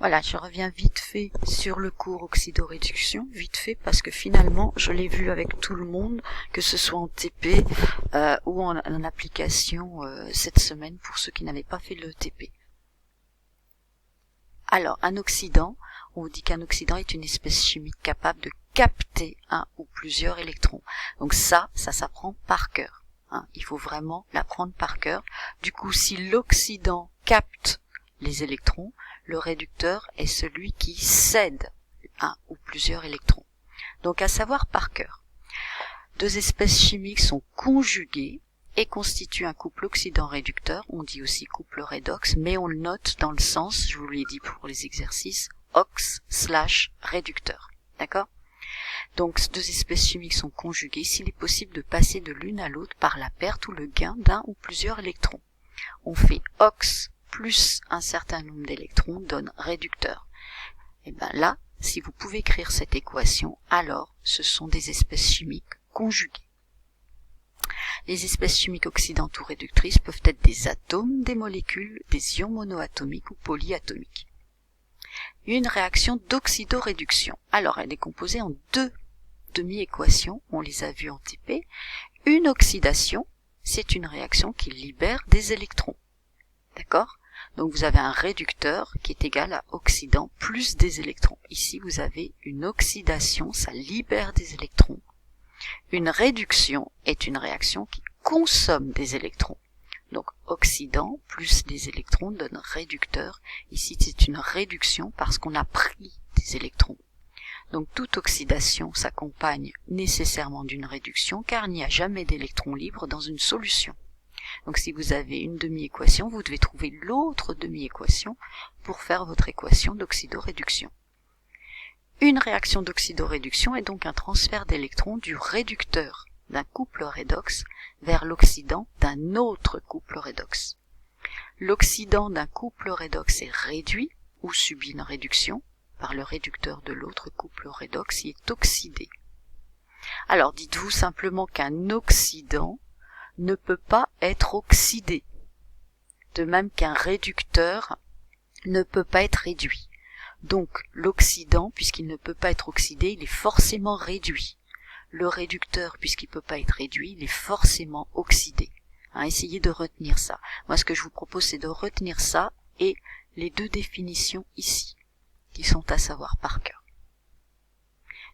Voilà, je reviens vite fait sur le cours oxydoréduction, vite fait parce que finalement je l'ai vu avec tout le monde, que ce soit en TP ou en application cette semaine pour ceux qui n'avaient pas fait le TP. Alors, un oxydant, on dit qu'un oxydant est une espèce chimique capable de capter un ou plusieurs électrons. Donc ça s'apprend par cœur. Il faut vraiment l'apprendre par cœur. Du coup, si l'oxydant capte les électrons, le réducteur est celui qui cède un ou plusieurs électrons. Donc à savoir par cœur. Deux espèces chimiques sont conjuguées et constituent un couple oxydant-réducteur, on dit aussi couple redox, mais on le note dans le sens, je vous l'ai dit pour les exercices, ox/réducteur. D'accord ? Donc deux espèces chimiques sont conjuguées s'il est possible de passer de l'une à l'autre par la perte ou le gain d'un ou plusieurs électrons. On fait ox plus un certain nombre d'électrons donne réducteur. Et bien là, si vous pouvez écrire cette équation, alors ce sont des espèces chimiques conjuguées. Les espèces chimiques oxydantes ou réductrices peuvent être des atomes, des molécules, des ions monoatomiques ou polyatomiques. Une réaction d'oxydoréduction. Alors elle est composée en deux demi-équations, on les a vues en TP. Une oxydation, c'est une réaction qui libère des électrons. D'accord ? Donc vous avez un réducteur qui est égal à oxydant plus des électrons. Ici vous avez une oxydation, ça libère des électrons. Une réduction est une réaction qui consomme des électrons. Donc oxydant plus des électrons donne réducteur. Ici c'est une réduction parce qu'on a pris des électrons. Donc toute oxydation s'accompagne nécessairement d'une réduction car il n'y a jamais d'électrons libres dans une solution. Donc si vous avez une demi-équation, vous devez trouver l'autre demi-équation pour faire votre équation d'oxydoréduction. Une réaction d'oxydoréduction est donc un transfert d'électrons du réducteur d'un couple redox vers l'oxydant d'un autre couple redox. L'oxydant d'un couple redox est réduit ou subit une réduction par le réducteur de l'autre couple redox qui est oxydé. Alors dites-vous simplement qu'un oxydant ne peut pas être oxydé, de même qu'un réducteur ne peut pas être réduit. Donc l'oxydant, puisqu'il ne peut pas être oxydé, il est forcément réduit. Le réducteur, puisqu'il ne peut pas être réduit, il est forcément oxydé. Essayez de retenir ça. Moi ce que je vous propose c'est de retenir ça et les deux définitions ici, qui sont à savoir par cœur.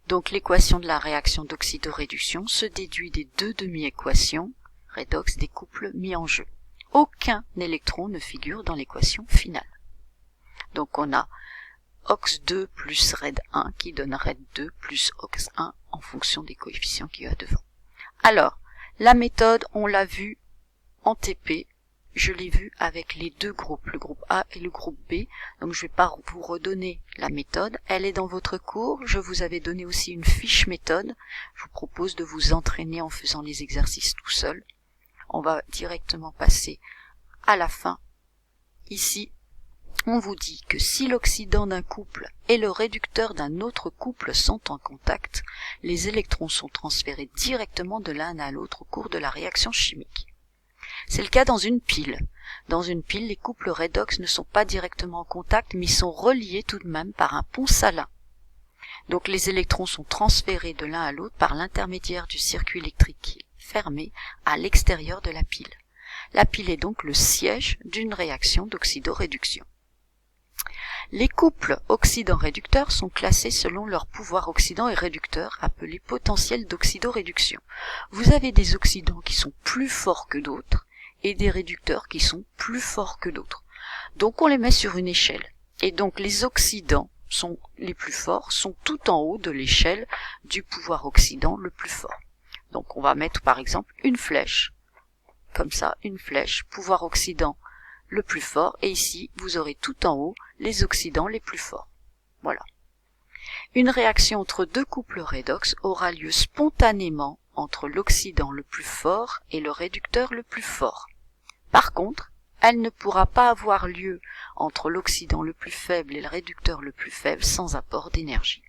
Donc l'équation de la réaction d'oxydoréduction se déduit des deux demi-équations redox des couples mis en jeu. Aucun électron ne figure dans l'équation finale. Donc on a OX2 plus RED1 qui donne RED2 plus OX1 en fonction des coefficients qu'il y a devant. Alors, la méthode, on l'a vue en TP, je l'ai vue avec les deux groupes, le groupe A et le groupe B, donc je ne vais pas vous redonner la méthode, elle est dans votre cours, je vous avais donné aussi une fiche méthode, je vous propose de vous entraîner en faisant les exercices tout seul. On va directement passer à la fin. Ici, on vous dit que si l'oxydant d'un couple et le réducteur d'un autre couple sont en contact, les électrons sont transférés directement de l'un à l'autre au cours de la réaction chimique. C'est le cas dans une pile. Dans une pile, les couples redox ne sont pas directement en contact, mais ils sont reliés tout de même par un pont salin. Donc les électrons sont transférés de l'un à l'autre par l'intermédiaire du circuit électrique fermé à l'extérieur de la pile. La pile est donc le siège d'une réaction d'oxydoréduction. Les couples oxydant-réducteurs sont classés selon leur pouvoir oxydant et réducteur, appelé potentiel d'oxydoréduction. Vous avez des oxydants qui sont plus forts que d'autres et des réducteurs qui sont plus forts que d'autres. Donc on les met sur une échelle. Et donc les oxydants sont les plus forts, sont tout en haut de l'échelle du pouvoir oxydant le plus fort. Donc on va mettre par exemple une flèche, comme ça, une flèche, pouvoir oxydant le plus fort, et ici vous aurez tout en haut les oxydants les plus forts. Voilà. Une réaction entre deux couples redox aura lieu spontanément entre l'oxydant le plus fort et le réducteur le plus fort. Par contre, elle ne pourra pas avoir lieu entre l'oxydant le plus faible et le réducteur le plus faible sans apport d'énergie.